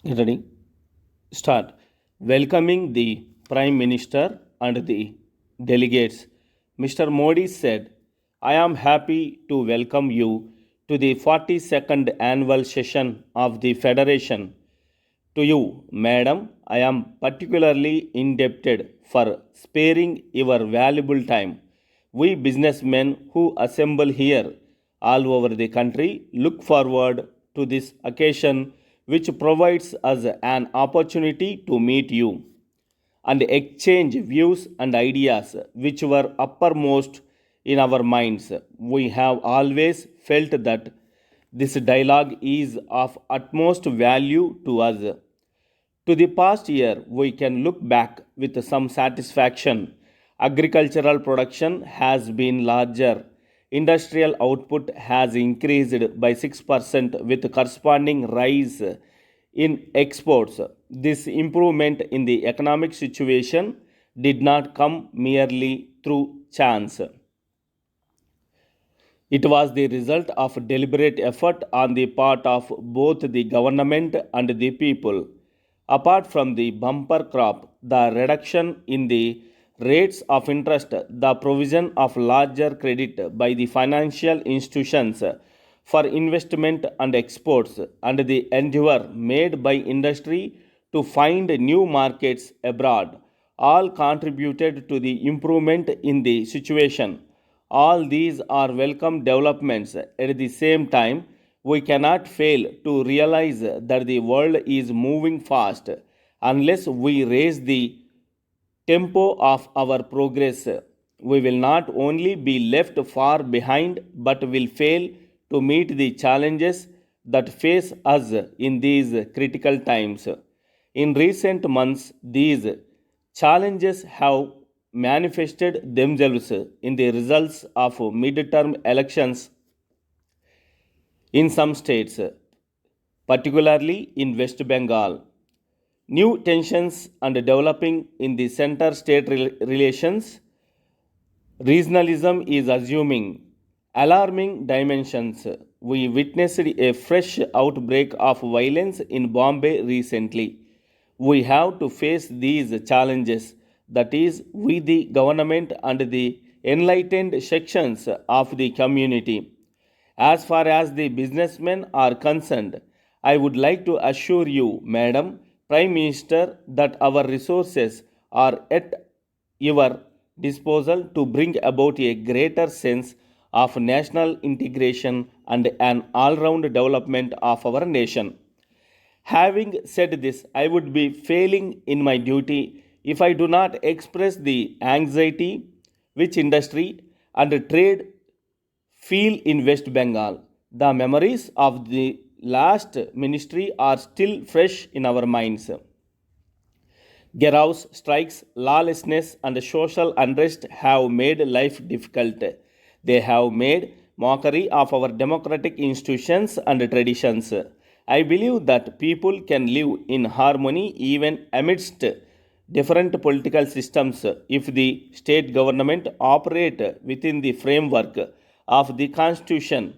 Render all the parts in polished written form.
Ready? Start. Welcoming the Prime Minister and the delegates, Mr. Modi said, I am happy to welcome you to the 42nd annual session of the Federation. To you, Madam, I am particularly indebted for sparing your valuable time. We businessmen who assemble here all over the country look forward to this occasion, which provides us an opportunity to meet you and exchange views and ideas which were uppermost in our minds. We have always felt that this dialogue is of utmost value to us. To the past year, we can look back with some satisfaction. Agricultural production has been larger. Industrial output has increased by 6% with corresponding rise in exports. This improvement in the economic situation did not come merely through chance. It was the result of deliberate effort on the part of both the government and the people. Apart from the bumper crop, the reduction in the rates of interest, the provision of larger credit by the financial institutions for investment and exports, and the endeavor made by industry to find new markets abroad all contributed to the improvement in the situation. All these are welcome developments. At the same time, we cannot fail to realize that the world is moving fast. Unless we raise the tempo of our progress, we will not only be left far behind but will fail to meet the challenges that face us in these critical times. In recent months, these challenges have manifested themselves in the results of midterm elections in some states, particularly in West Bengal. New tensions and developing in the center state relations. Regionalism is assuming alarming dimensions. We witnessed a fresh outbreak of violence in Bombay recently. We have to face these challenges, that is, we, the government, and the enlightened sections of the community. As far as the businessmen are concerned, I would like to assure you, Madam Prime Minister, that our resources are at your disposal to bring about a greater sense of national integration and an all round development of our nation. Having said this, I would be failing in my duty if I do not express the anxiety which industry and trade feel in West Bengal. The memories of the last ministry are still fresh in our minds. Geraus, strikes, lawlessness, and social unrest have made life difficult. They have made mockery of our democratic institutions and traditions. I believe that people can live in harmony even amidst different political systems if the state government operate within the framework of the constitution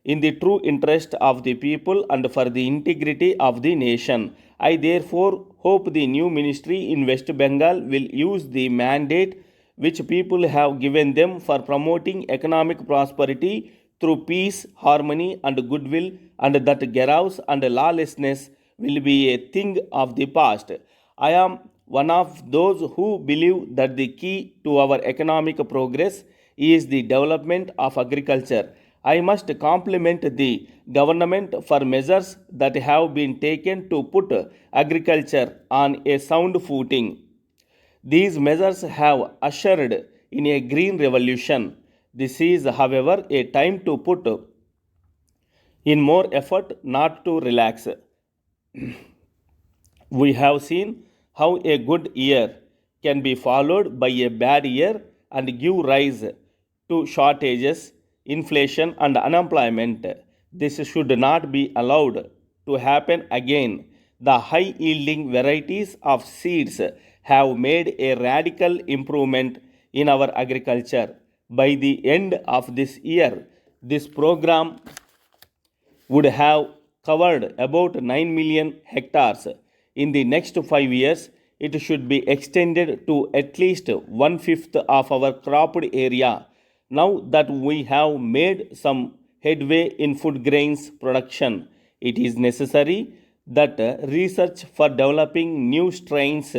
in the true interest of the people and for the integrity of the nation. I therefore hope the new ministry in West Bengal will use the mandate which people have given them for promoting economic prosperity through peace, harmony, and goodwill, and that chaos and lawlessness will be a thing of the past. I am one of those who believe that the key to our economic progress is the development of agriculture. I must compliment the government for measures that have been taken to put agriculture on a sound footing. These measures have ushered in a green revolution. This is, however, a time to put in more effort, not to relax. We have seen how a good year can be followed by a bad year and give rise to shortages, inflation, and unemployment. This should not be allowed to happen again. The high yielding varieties of seeds have made a radical improvement in our agriculture. By the end of this year, this program would have covered about 9 million hectares. In the next 5 years, it should be extended to at least one fifth of our cropped area. Now that we have made some headway in food grains production, it is necessary that research for developing new strains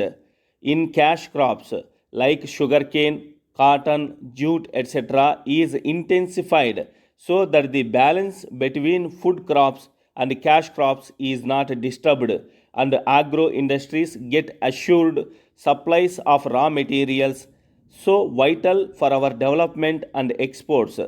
in cash crops like sugarcane, cotton, jute, etc., is intensified so that the balance between food crops and cash crops is not disturbed and agro industries get assured supplies of raw materials so vital for our development and exports.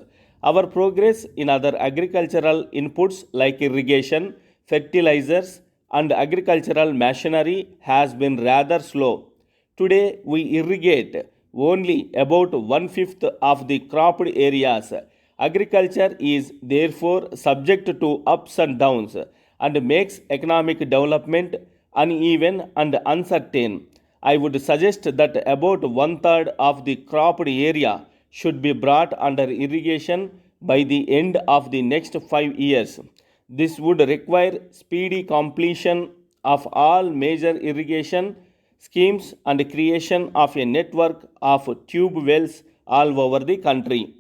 Our progress in other agricultural inputs like irrigation, fertilizers, and agricultural machinery has been rather slow. Today, we irrigate only about one fifth of the cropped areas. Agriculture is therefore subject to ups and downs and makes economic development uneven and uncertain. I would suggest that about one third of the cropped area should be brought under irrigation by the end of the next 5 years. This would require speedy completion of all major irrigation schemes and creation of a network of tube wells all over the country.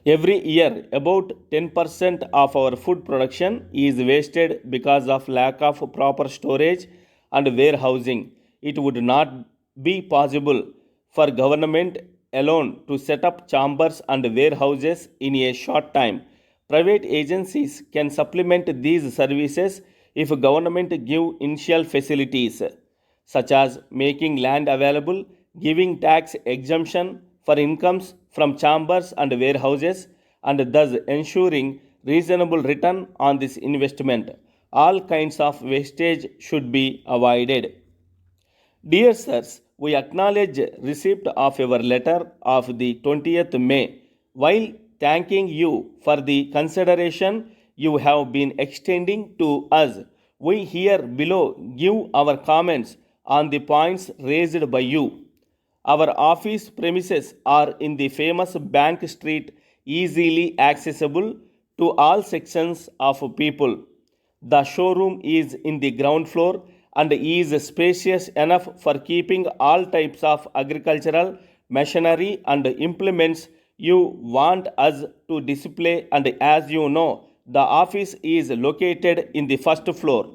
Every year, about 10% of our food production is wasted because of lack of proper storage and warehousing. It would not be possible for government alone to set up chambers and warehouses in a short time. Private agencies can supplement these services if government give initial facilities such as making land available, giving tax exemption for incomes from chambers and warehouses, and thus ensuring reasonable return on this investment. All kinds of wastage should be avoided. Dear sirs, we acknowledge receipt of your letter of the 20th May. While thanking you for the consideration you have been extending to us, we here below give our comments on the points raised by you. Our office premises are in the famous Bank Street, easily accessible to all sections of people. The showroom is in the ground floor and is spacious enough for keeping all types of agricultural machinery and implements you want us to display. And as you know, the office is located in the first floor.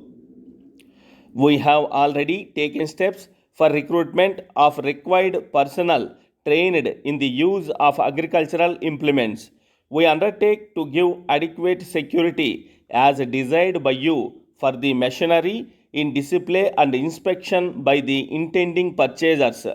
We have already taken steps for recruitment of required personnel trained in the use of agricultural implements. We undertake to give adequate security as desired by you for the machinery in display and inspection by the intending purchasers.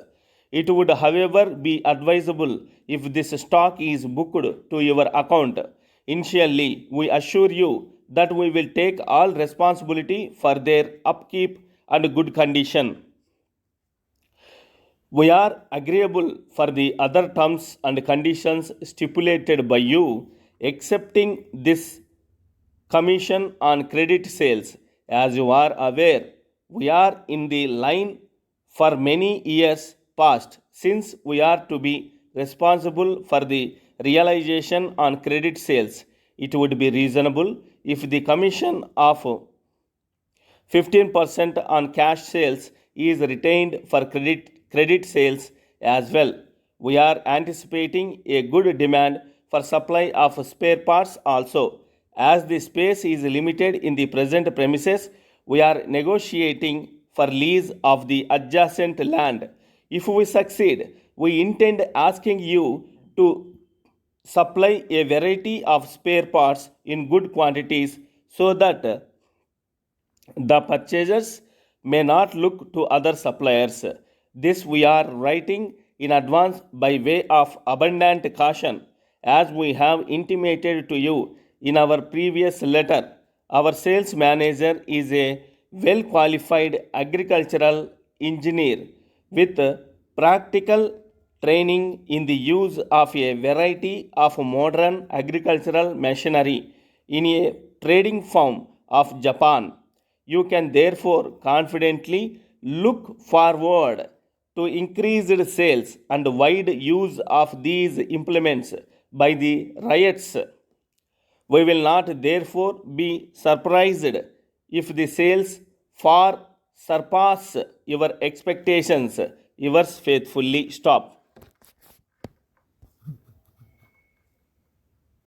It would, however, be advisable if this stock is booked to your account. Initially, we assure you that we will take all responsibility for their upkeep and good condition. We are agreeable for the other terms and conditions stipulated by you, excepting this commission on credit sales. As you are aware, we are in the line for many years past since we are to be responsible for the realization on credit sales. It would be reasonable if the commission of 15% on cash sales is retained for credit sales as well. We are anticipating a good demand for supply of spare parts also. As the space is limited in the present premises, we are negotiating for lease of the adjacent land. If we succeed, we intend asking you to supply a variety of spare parts in good quantities so that the purchasers may not look to other suppliers. This we are writing in advance by way of abundant caution, as we have intimated to you in our previous letter. Our sales manager is a well qualified agricultural engineer with practical training in the use of a variety of modern agricultural machinery in a trading firm of Japan. You can therefore confidently look forward to increased sales and wide use of these implements by the riots. We will not therefore be surprised if the sales far surpass your expectations. Yours faithfully, stop.